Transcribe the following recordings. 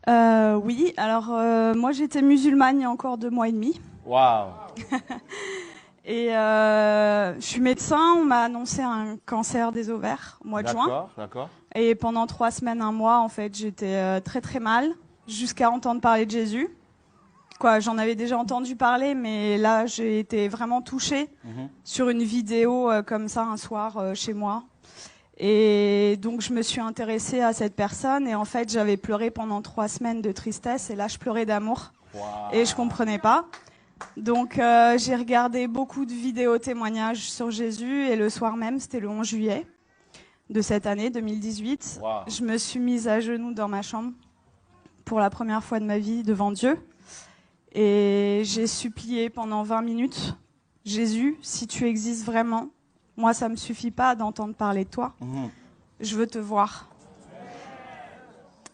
Oui, alors moi j'étais musulmane il y a encore 2 mois et demi. Waouh. Et je suis médecin, on m'a annoncé un cancer des ovaires au mois de juin. D'accord, d'accord. Et pendant 3 semaines, un mois, en fait, j'étais très très mal, jusqu'à entendre parler de Jésus. Quoi, j'en avais déjà entendu parler, mais là j'ai été vraiment touchée sur une vidéo comme ça un soir chez moi. Et donc je me suis intéressée à cette personne et en fait j'avais pleuré pendant 3 semaines de tristesse et là je pleurais d'amour. Wow. Et je comprenais pas. Donc j'ai regardé beaucoup de vidéos témoignages sur Jésus et le soir même, c'était le 11 juillet de cette année 2018, Wow. je me suis mise à genoux dans ma chambre pour la première fois de ma vie devant Dieu et j'ai supplié pendant 20 minutes, Jésus, si tu existes vraiment, moi ça me suffit pas d'entendre parler de toi, je veux te voir.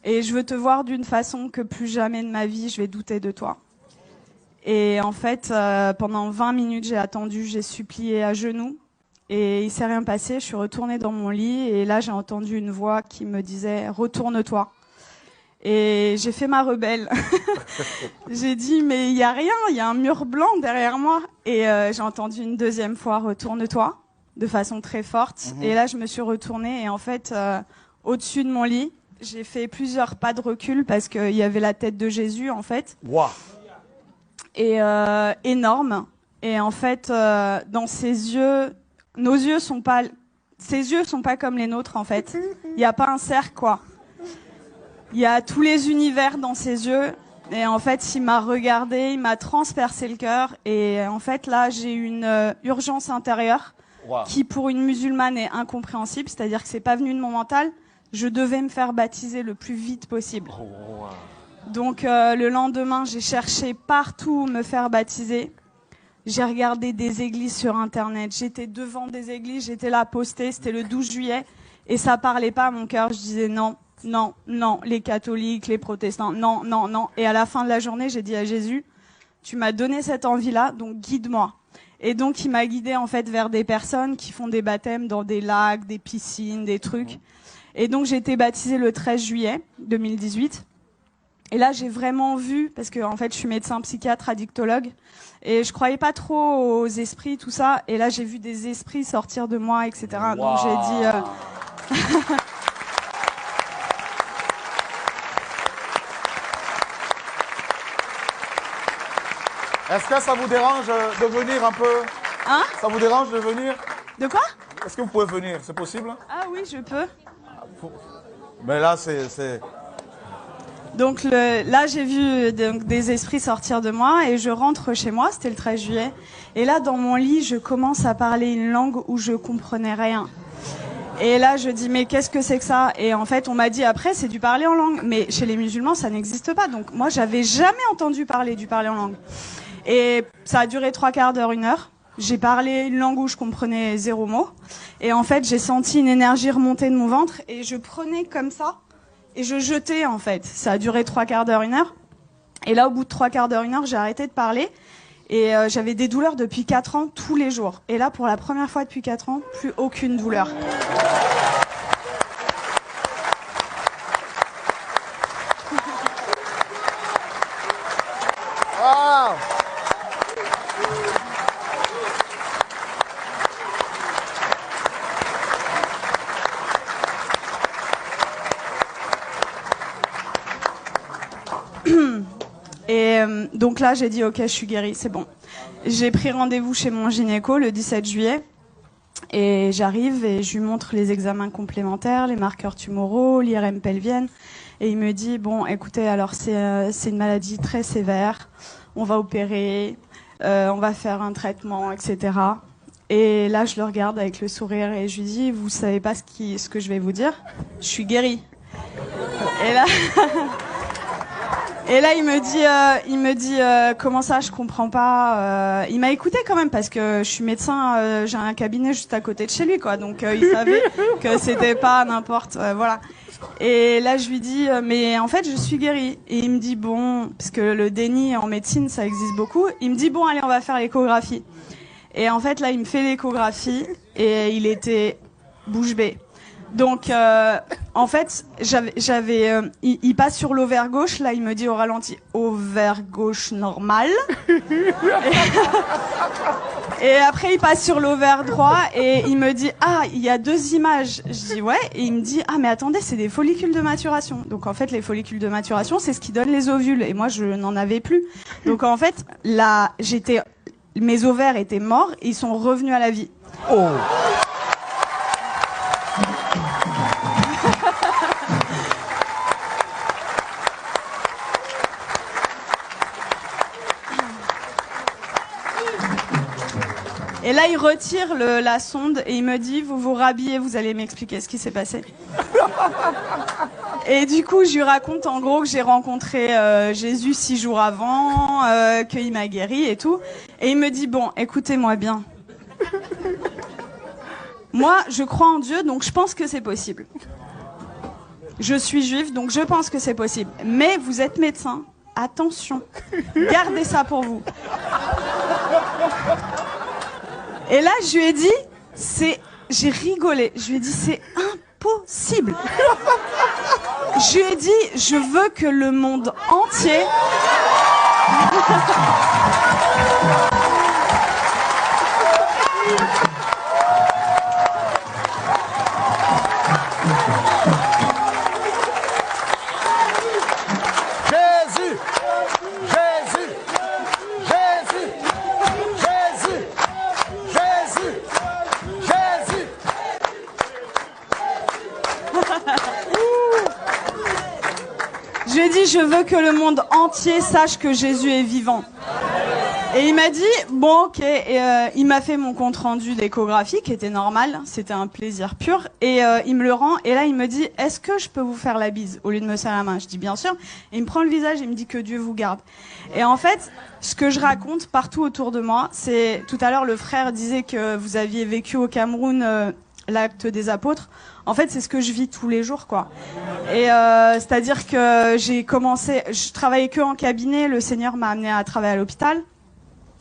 Et je veux te voir d'une façon que plus jamais de ma vie je vais douter de toi. Et en fait, pendant 20 minutes, j'ai attendu, j'ai supplié à genoux. Et il s'est rien passé, je suis retournée dans mon lit. Et là, j'ai entendu une voix qui me disait « Retourne-toi ». Et j'ai fait ma rebelle. J'ai dit « Mais il n'y a rien, il y a un mur blanc derrière moi ». Et j'ai entendu une deuxième fois « Retourne-toi » de façon très forte. Et là, je me suis retournée. Et en fait, au-dessus de mon lit, j'ai fait plusieurs pas de recul parce qu'il y avait la tête de Jésus, en fait. Wow. Et énorme. Et en fait, dans ses yeux, ses yeux sont pas comme les nôtres en fait. Il n'y a pas un cercle quoi. Il y a tous les univers dans ses yeux. Et en fait, il m'a regardé, il m'a transpercé le cœur. Et en fait, là, j'ai une urgence intérieure Wow. qui, pour une musulmane, est incompréhensible. C'est-à-dire que c'est pas venu de mon mental. Je devais me faire baptiser le plus vite possible. Oh, wow. Donc le lendemain, j'ai cherché partout où me faire baptiser. J'ai regardé des églises sur Internet. J'étais devant des églises, j'étais là postée. C'était le 12 juillet et ça parlait pas à mon cœur. Je disais non, non, non. Les catholiques, les protestants, non, non, non. Et à la fin de la journée, j'ai dit à Jésus, tu m'as donné cette envie-là, donc guide-moi. Et donc il m'a guidée en fait vers des personnes qui font des baptêmes dans des lacs, des piscines, des trucs. Et donc j'ai été baptisée le 13 juillet 2018. Et là, j'ai vraiment vu, parce que en fait, je suis médecin psychiatre, addictologue, et je croyais pas trop aux esprits, tout ça. Et là, j'ai vu des esprits sortir de moi, etc. Wow. Donc j'ai dit. Est-ce que ça vous dérange de venir un peu? Hein? Ça vous dérange de venir? De quoi? Est-ce que vous pouvez venir? C'est possible? Ah oui, je peux. Mais là, c'est... Donc là, j'ai vu des esprits sortir de moi et je rentre chez moi, c'était le 13 juillet. Et là, dans mon lit, je commence à parler une langue où je comprenais rien. Et là, je dis, mais qu'est-ce que c'est que ça? Et en fait, on m'a dit, après, c'est du parler en langue. Mais chez les musulmans, ça n'existe pas. Donc moi, j'avais jamais entendu parler du parler en langue. Et ça a duré 3/4 d'heure, 1 heure. J'ai parlé une langue où je comprenais 0 mot. Et en fait, j'ai senti une énergie remonter de mon ventre et je prenais comme ça. Et je jetais, en fait. Ça a duré 3/4 d'heure, 1 heure. Et là, au bout de 3/4 d'heure, 1 heure, j'ai arrêté de parler. Et j'avais des douleurs depuis 4 ans, tous les jours. Et là, pour la première fois depuis 4 ans, plus aucune douleur. Wow. Et donc là, j'ai dit, ok, je suis guérie, c'est bon. J'ai pris rendez-vous chez mon gynéco le 17 juillet. Et j'arrive et je lui montre les examens complémentaires, les marqueurs tumoraux, l'IRM pelvienne. Et il me dit, bon, écoutez, alors c'est une maladie très sévère. On va opérer, on va faire un traitement, etc. Et là, je le regarde avec le sourire et je lui dis, vous savez pas ce que je vais vous dire? Je suis guérie. Et là... Et là, il me dit, comment ça, je comprends pas. Il m'a écouté quand même parce que je suis médecin, j'ai un cabinet juste à côté de chez lui, quoi. Donc il savait que c'était pas n'importe, voilà. Et là, je lui dis, mais en fait, je suis guérie. Et il me dit bon, parce que le déni en médecine, ça existe beaucoup. Il me dit bon, allez, on va faire l'échographie. Et en fait, là, il me fait l'échographie et il était bouche bée. Donc, en fait, il passe sur l'ovaire gauche. Là, il me dit au ralenti, ovaire gauche normal. Et après, il passe sur l'ovaire droit et il me dit, ah, il y a 2 images. Je dis, ouais. Et il me dit, ah, mais attendez, c'est des follicules de maturation. Donc, en fait, les follicules de maturation, c'est ce qui donne les ovules. Et moi, je n'en avais plus. Donc, en fait, là, mes ovaires étaient morts et ils sont revenus à la vie. Oh. Et là, il retire la sonde et il me dit, vous vous rhabillez, vous allez m'expliquer ce qui s'est passé. Et du coup, je lui raconte en gros que j'ai rencontré Jésus 6 jours avant, qu'il m'a guéri et tout. Et il me dit, bon, écoutez-moi bien. Moi, je crois en Dieu, donc je pense que c'est possible. Je suis juive, donc je pense que c'est possible. Mais vous êtes médecin, attention, gardez ça pour vous. Et là, je lui ai dit, j'ai rigolé. Je lui ai dit, c'est impossible. Je lui ai dit, je veux que le monde entier... Je lui ai dit, je veux que le monde entier sache que Jésus est vivant. Et il m'a dit, bon, ok, et il m'a fait mon compte rendu d'échographie, qui était normal, c'était un plaisir pur, et il me le rend, et là il me dit, est-ce que je peux vous faire la bise, au lieu de me serrer la main? Je dis, bien sûr, et il me prend le visage, et il me dit que Dieu vous garde. Et en fait, ce que je raconte partout autour de moi, c'est, tout à l'heure le frère disait que vous aviez vécu au Cameroun l'acte des apôtres. En fait, c'est ce que je vis tous les jours, quoi. Et c'est-à-dire que je travaillais que en cabinet, le Seigneur m'a amené à travailler à l'hôpital,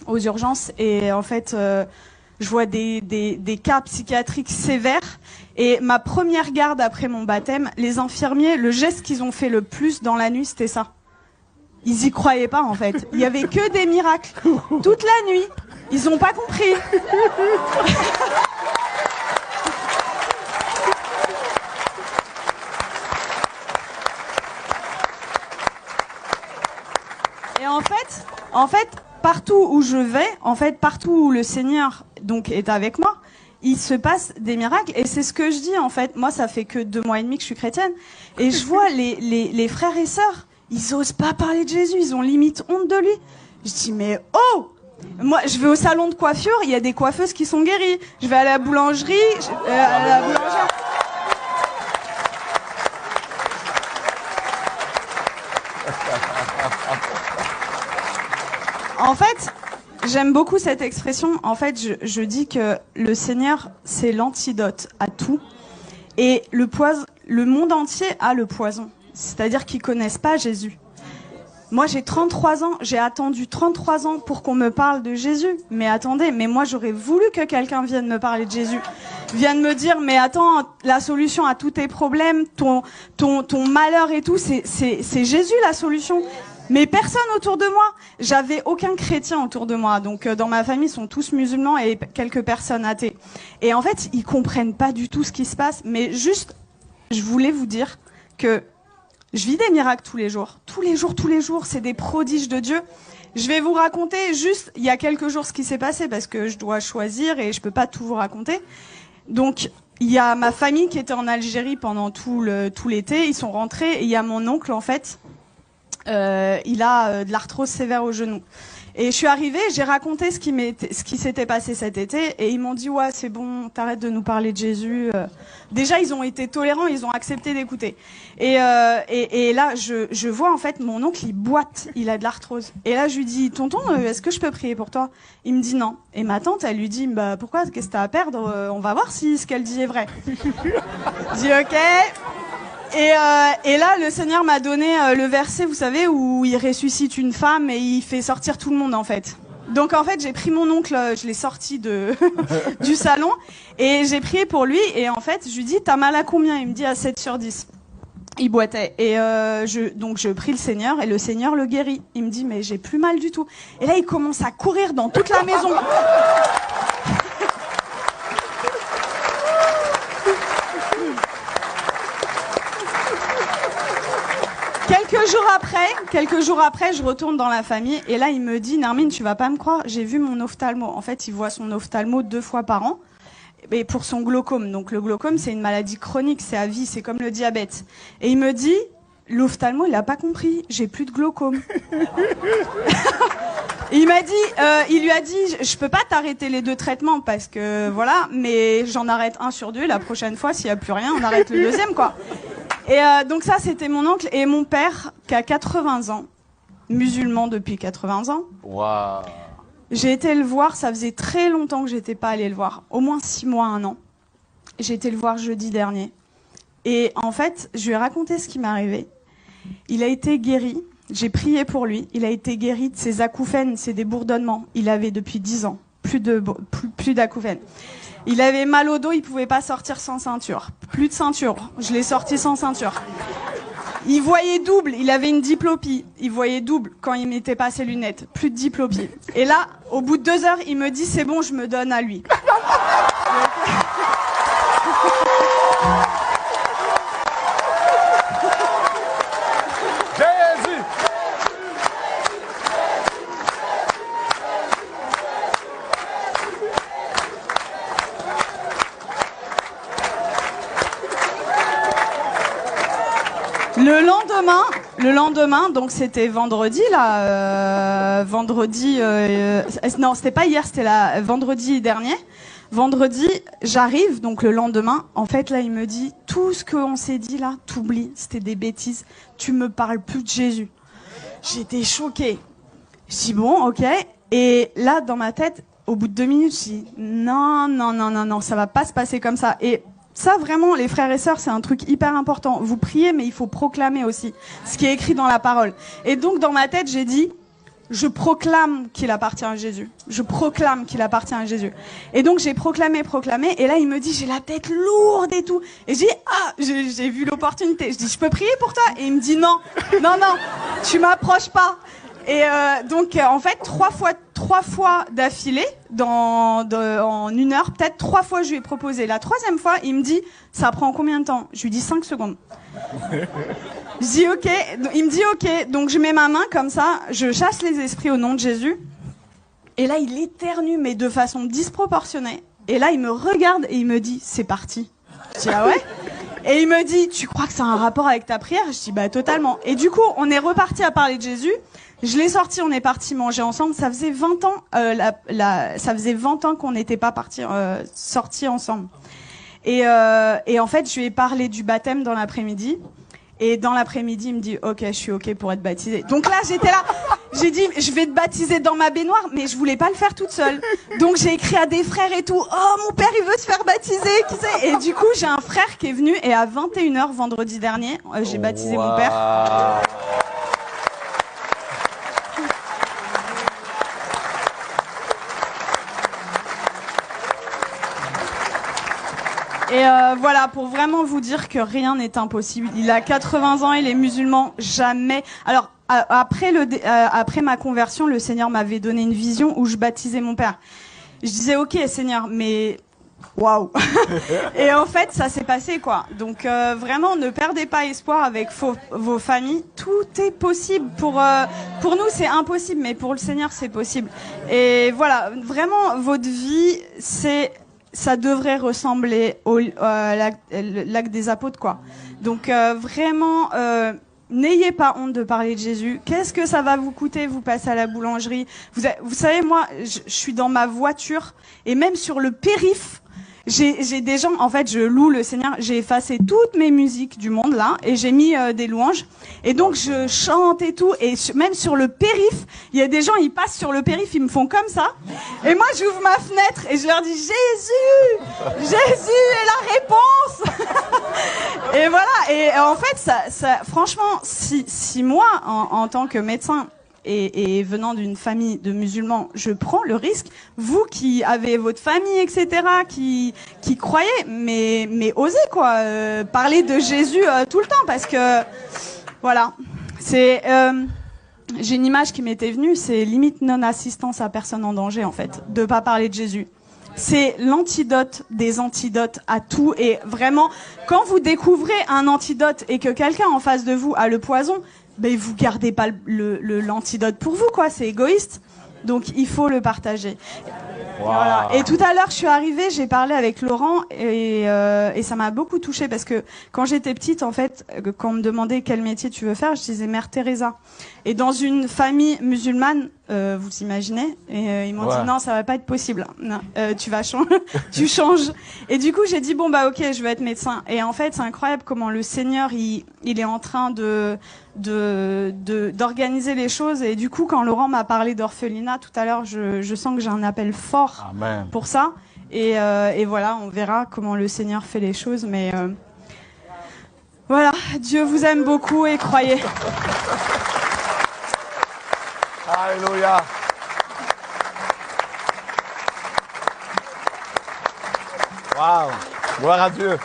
aux urgences, et en fait, je vois des cas psychiatriques sévères. Et ma première garde après mon baptême, les infirmiers, le geste qu'ils ont fait le plus dans la nuit, c'était ça. Ils y croyaient pas, en fait. Il y avait que des miracles. Toute la nuit. Ils ont pas compris. Et en fait, partout où je vais, partout où le Seigneur donc est avec moi, il se passe des miracles. Et c'est ce que je dis, en fait. Moi, ça fait que 2 mois et demi que je suis chrétienne. Et je vois les frères et sœurs, ils osent pas parler de Jésus. Ils ont limite honte de lui. Je dis, mais oh! Moi, je vais au salon de coiffure, il y a des coiffeuses qui sont guéries. Je vais à la boulangerie, à la boulangère. En fait, j'aime beaucoup cette expression. En fait, je dis que le Seigneur, c'est l'antidote à tout. Et le monde entier a le poison. C'est-à-dire qu'ils connaissent pas Jésus. Moi, j'ai 33 ans. J'ai attendu 33 ans pour qu'on me parle de Jésus. Mais attendez, mais moi, j'aurais voulu que quelqu'un vienne me parler de Jésus. Vienne me dire, mais attends, la solution à tous tes problèmes, ton malheur et tout, c'est Jésus la solution. Mais personne autour de moi. J'avais aucun chrétien autour de moi. Donc dans ma famille, ils sont tous musulmans et quelques personnes athées. Et en fait, ils comprennent pas du tout ce qui se passe. Mais juste, je voulais vous dire que je vis des miracles tous les jours. Tous les jours, c'est des prodiges de Dieu. Je vais vous raconter juste, il y a quelques jours, ce qui s'est passé parce que je dois choisir et je peux pas tout vous raconter. Donc, il y a ma famille qui était en Algérie pendant tout l'été. Ils sont rentrés et il y a mon oncle, en fait. Il a de l'arthrose sévère au genou. Et je suis arrivée, j'ai raconté ce qui s'était passé cet été, et ils m'ont dit, ouais, c'est bon, t'arrêtes de nous parler de Jésus. Déjà, ils ont été tolérants, ils ont accepté d'écouter. Et là, je vois, en fait, mon oncle, il boite, il a de l'arthrose. Et là, je lui dis, tonton, est-ce que je peux prier pour toi? Il me dit non. Et ma tante, elle lui dit, bah, pourquoi, qu'est-ce que t'as à perdre? On va voir si ce qu'elle dit est vrai. Je dis, ok. Et là, le Seigneur m'a donné le verset, vous savez, où il ressuscite une femme et il fait sortir tout le monde, en fait. Donc en fait, j'ai pris mon oncle, je l'ai sorti du salon et j'ai prié pour lui. Et en fait, je lui dis, t'as mal à combien? Il me dit à 7 sur 10. Il boitait. Et donc je prie le Seigneur et le Seigneur le guérit. Il me dit, mais j'ai plus mal du tout. Et là, il commence à courir dans toute la maison. Quelques jours après, je retourne dans la famille et là, il me dit, Nermine, tu vas pas me croire, j'ai vu mon ophtalmo. En fait, il voit son ophtalmo 2 fois par an. Et pour son glaucome. Donc le glaucome, c'est une maladie chronique, c'est à vie, c'est comme le diabète. Et il me dit, l'ophtalmo, il a pas compris, j'ai plus de glaucome. Et il lui a dit, je peux pas t'arrêter les 2 traitements parce que voilà, mais j'en arrête 1 sur 2. La prochaine fois, s'il y a plus rien, on arrête le 2e, quoi. Et donc ça, c'était mon oncle et mon père qui a 80 ans, musulman depuis 80 ans. Waouh. J'ai été le voir, ça faisait très longtemps que j'étais pas allée le voir, au moins 6 mois, 1 an. J'ai été le voir jeudi dernier. Et en fait, je lui ai raconté ce qui m'est arrivé. Il a été guéri, j'ai prié pour lui, il a été guéri de ses acouphènes, c'est des bourdonnements. Il avait depuis 10 ans, plus d'acouphènes. Il avait mal au dos, il pouvait pas sortir sans ceinture. Plus de ceinture, je l'ai sorti sans ceinture. Il voyait double, il avait une diplopie. Il voyait double quand il mettait pas ses lunettes. Plus de diplopie. Et là, au bout de 2 heures, il me dit, c'est bon, je me donne à lui. Jésus. Le lendemain, donc c'était vendredi là, non, c'était pas hier, c'était vendredi dernier. Vendredi, j'arrive, donc le lendemain, en fait là, il me dit, tout ce qu'on s'est dit là, t'oublies, c'était des bêtises, tu me parles plus de Jésus. J'étais choquée. Je dis bon, ok. Et là, dans ma tête, au bout de 2 minutes, je dis non, ça va pas se passer comme ça. Et ça, vraiment, les frères et sœurs, c'est un truc hyper important. Vous priez, mais il faut proclamer aussi ce qui est écrit dans la parole. Et donc, dans ma tête, j'ai dit, je proclame qu'il appartient à Jésus. Je proclame qu'il appartient à Jésus. Et donc, j'ai proclamé. Et là, il me dit, j'ai la tête lourde et tout. Et je dis, j'ai vu l'opportunité. Je dis, je peux prier pour toi? Et il me dit, non, tu m'approches pas. Et donc, en fait, 3 fois d'affilée, en 1 heure, peut-être 3 fois, je lui ai proposé. La 3e fois, il me dit, ça prend combien de temps? Je lui dis 5 secondes. Je dis ok. Il me dit ok. Donc, je mets ma main comme ça, je chasse les esprits au nom de Jésus. Et là, il éternue, mais de façon disproportionnée. Et là, il me regarde et il me dit, c'est parti. Je dis, ah ouais? Et il me dit, tu crois que ça a un rapport avec ta prière? Je dis, bah totalement. Et du coup, on est reparti à parler de Jésus. Je l'ai sorti, on est parti manger ensemble. Ça faisait 20 ans, ça faisait 20 ans qu'on n'était pas sortis ensemble. Et en fait, je lui ai parlé du baptême dans l'après-midi. Et dans l'après-midi, il me dit, ok, je suis ok pour être baptisé. Donc là, j'étais là. J'ai dit, je vais te baptiser dans ma baignoire, mais je voulais pas le faire toute seule. Donc j'ai écrit à des frères et tout. Oh, mon père, il veut se faire baptiser, qui sait? Et du coup, j'ai un frère qui est venu et à 21h vendredi dernier, j'ai baptisé mon père. Et voilà, pour vraiment vous dire que rien n'est impossible. Il a 80 ans, il est musulman, jamais. Alors, après ma conversion, le Seigneur m'avait donné une vision où je baptisais mon père. Je disais, ok, Seigneur, mais waouh. Et en fait, ça s'est passé, quoi. Donc, vraiment, ne perdez pas espoir avec vos familles. Tout est possible. Pour nous, c'est impossible, mais pour le Seigneur, c'est possible. Et voilà, vraiment, votre vie, ça devrait ressembler au lac des apôtres, quoi. Donc vraiment, n'ayez pas honte de parler de Jésus. Qu'est-ce que ça va vous coûter? Vous passez à la boulangerie. Vous savez, moi, je suis dans ma voiture et même sur le périph', j'ai des gens, en fait, je loue le Seigneur. J'ai effacé toutes mes musiques du monde, là, et j'ai mis des louanges. Et donc, je chante et tout. Et même sur le périph', il y a des gens, ils passent sur le périph', ils me font comme ça. Et moi, j'ouvre ma fenêtre et je leur dis, Jésus est la réponse. Et voilà. Et en fait, ça franchement, si moi, en tant que médecin, et venant d'une famille de musulmans, je prends le risque. Vous qui avez votre famille, etc., qui croyez, mais osez quoi, parler de Jésus tout le temps, parce que voilà, c'est j'ai une image qui m'était venue, c'est limite non-assistance à personne en danger en fait, de pas parler de Jésus. C'est l'antidote des antidotes à tout, et vraiment, quand vous découvrez un antidote et que quelqu'un en face de vous a le poison, ben vous gardez pas l'antidote pour vous quoi, c'est égoïste. Donc il faut le partager. Wow. Voilà. Et tout à l'heure, je suis arrivée, j'ai parlé avec Laurent et ça m'a beaucoup touchée parce que quand j'étais petite, en fait, quand on me demandait quel métier tu veux faire, je disais Mère Teresa. Et dans une famille musulmane, vous imaginez, et ils m'ont dit non, ça va pas être possible. Non, tu vas changer, tu changes. Et du coup, j'ai dit bon bah ok, je vais être médecin. Et en fait, c'est incroyable comment le Seigneur il est en train d'organiser les choses. Et du coup, quand Laurent m'a parlé d'orphelinat tout à l'heure, je sens que j'ai un appel fort Amen. pour ça. Et voilà, on verra comment le Seigneur fait les choses. Mais voilà, Dieu vous aime beaucoup et croyez. Alléluia. Waouh. Gloire à Dieu.